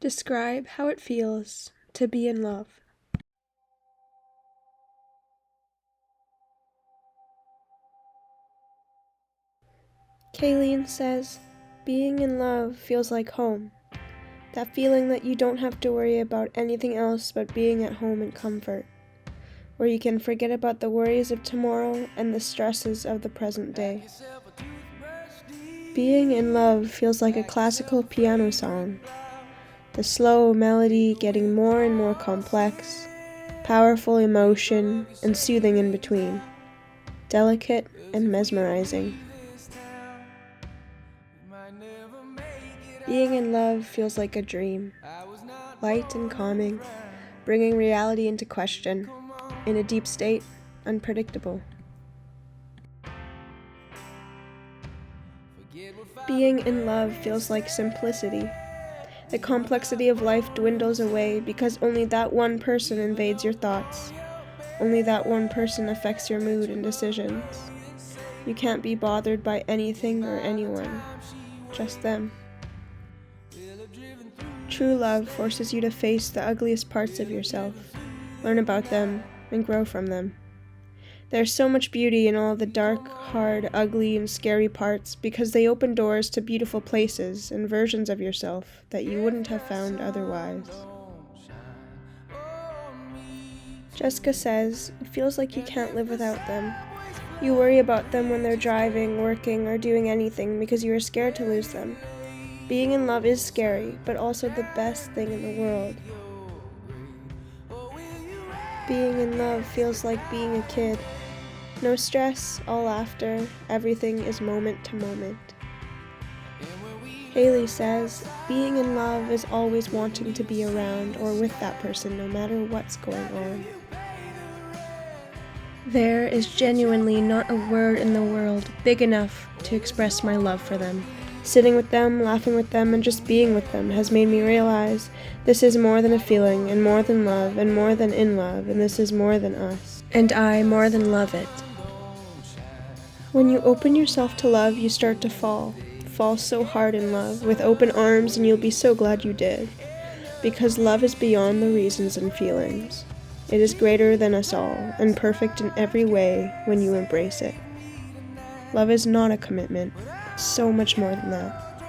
Describe how it feels to be in love. Kayleen says, being in love feels like home. That feeling that you don't have to worry about anything else but being at home in comfort, where you can forget about the worries of tomorrow and the stresses of the present day. Being in love feels like a classical piano song, the slow melody getting more and more complex, powerful emotion and soothing in between, delicate and mesmerizing. Being in love feels like a dream, light and calming, bringing reality into question, in a deep state, unpredictable. Being in love feels like simplicity. The complexity of life dwindles away because only that one person invades your thoughts. Only that one person affects your mood and decisions. You can't be bothered by anything or anyone, just them. True love forces you to face the ugliest parts of yourself, learn about them, and grow from them. There's so much beauty in all the dark, hard, ugly, and scary parts because they open doors to beautiful places and versions of yourself that you wouldn't have found otherwise. Jessica says, it feels like you can't live without them. You worry about them when they're driving, working, or doing anything because you are scared to lose them. Being in love is scary, but also the best thing in the world. Being in love feels like being a kid. No stress, all laughter, everything is moment to moment. Haley says, being in love is always wanting to be around or with that person no matter what's going on. There is genuinely not a word in the world big enough to express my love for them. Sitting with them, laughing with them, and just being with them has made me realize this is more than a feeling, and more than love, and more than in love, and this is more than us. And I more than love it. When you open yourself to love, you start to fall so hard in love, with open arms, and you'll be so glad you did. Because love is beyond the reasons and feelings. It is greater than us all, and perfect in every way when you embrace it. Love is not a commitment, so much more than that.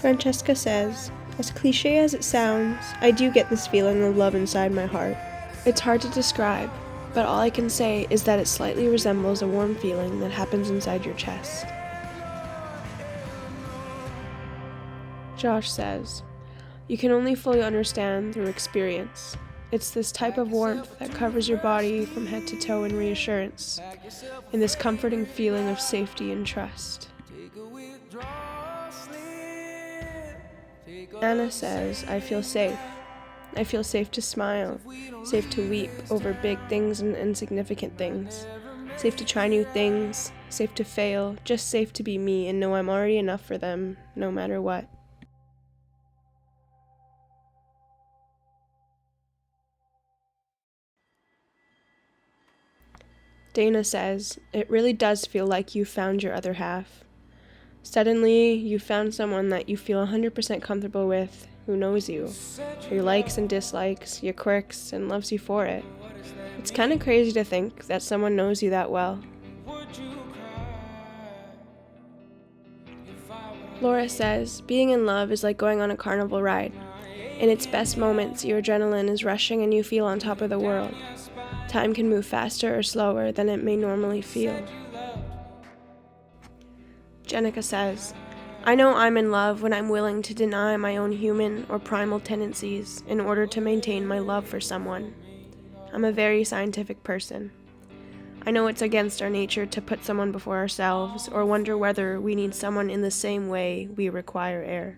Francesca says, as cliche as it sounds, I do get this feeling of love inside my heart. It's hard to describe, but all I can say is that it slightly resembles a warm feeling that happens inside your chest. Josh says, you can only fully understand through experience. It's this type of warmth that covers your body from head to toe in reassurance, in this comforting feeling of safety and trust. Anna says, I feel safe. I feel safe to smile, safe to weep over big things and insignificant things, safe to try new things, safe to fail, just safe to be me and know I'm already enough for them, no matter what. Dana says, it really does feel like you found your other half. Suddenly, you found someone that you feel 100% comfortable with, who knows you, your likes and dislikes, your quirks, and loves you for it. It's kind of crazy to think that someone knows you that well. Laura says, being in love is like going on a carnival ride. In its best moments, your adrenaline is rushing and you feel on top of the world. Time can move faster or slower than it may normally feel. Jenica says, I know I'm in love when I'm willing to deny my own human or primal tendencies in order to maintain my love for someone. I'm a very scientific person. I know it's against our nature to put someone before ourselves or wonder whether we need someone in the same way we require air.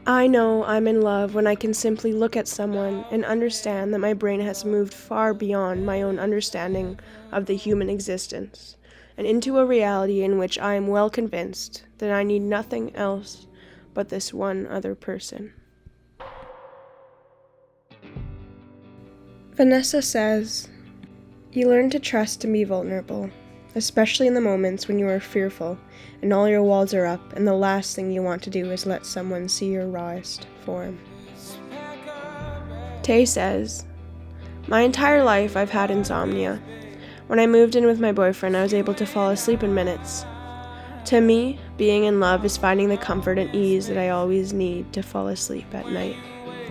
I know I'm in love when I can simply look at someone and understand that my brain has moved far beyond my own understanding of the human existence, and into a reality in which I am well convinced that I need nothing else but this one other person. Vanessa says, you learn to trust and be vulnerable. especially in the moments when you are fearful and all your walls are up and the last thing you want to do is let someone see your rawest form. Tay says, "My entire life I've had insomnia. When I moved in with my boyfriend, I was able to fall asleep in minutes. To me, being in love is finding the comfort and ease that I always need to fall asleep at night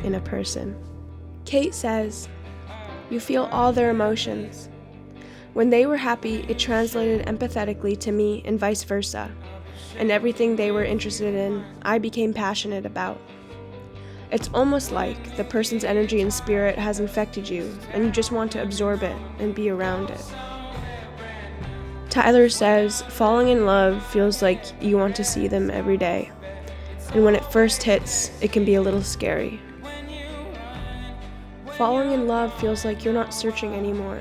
in a person." Kate says, "You feel all their emotions. When they were happy, it translated empathetically to me and vice versa. And everything they were interested in, I became passionate about. It's almost like the person's energy and spirit has infected you, and you just want to absorb it and be around it." Tyler says, "Falling in love feels like you want to see them every day. And when it first hits, it can be a little scary. Falling in love feels like you're not searching anymore,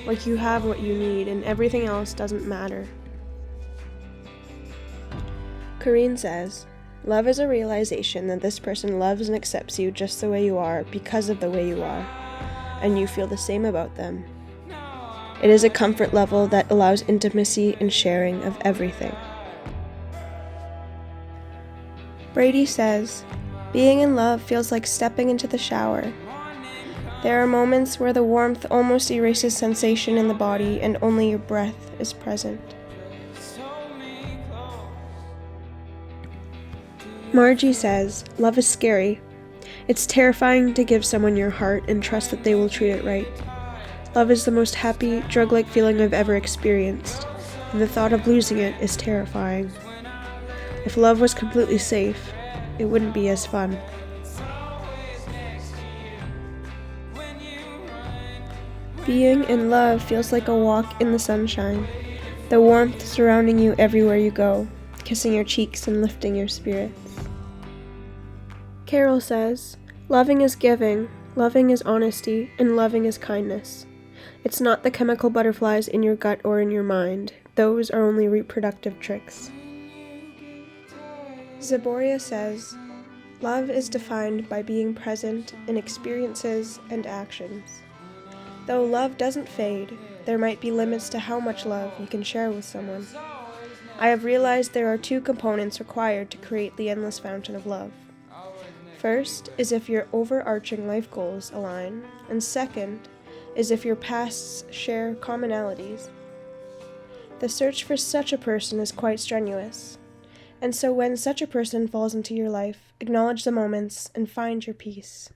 like you have what you need and everything else doesn't matter." Corrine says, "Love is a realization that this person loves and accepts you just the way you are because of the way you are, and you feel the same about them. It is a comfort level that allows intimacy and sharing of everything." Brady says, "Being in love feels like stepping into the shower. There are moments where the warmth almost erases sensation in the body and only your breath is present." Margie says, "Love is scary. It's terrifying to give someone your heart and trust that they will treat it right. Love is the most happy, drug-like feeling I've ever experienced, and the thought of losing it is terrifying. If love was completely safe, it wouldn't be as fun." Being in love feels like a walk in the sunshine, the warmth surrounding you everywhere you go, kissing your cheeks and lifting your spirits. Carol says, "Loving is giving, loving is honesty, and loving is kindness. It's not the chemical butterflies in your gut or in your mind. Those are only reproductive tricks." Zaboria says, "Love is defined by being present in experiences and actions. Though love doesn't fade, there might be limits to how much love you can share with someone. I have realized there are two components required to create the endless fountain of love. First is if your overarching life goals align, and second is if your pasts share commonalities. The search for such a person is quite strenuous, and so when such a person falls into your life, acknowledge the moments and find your peace."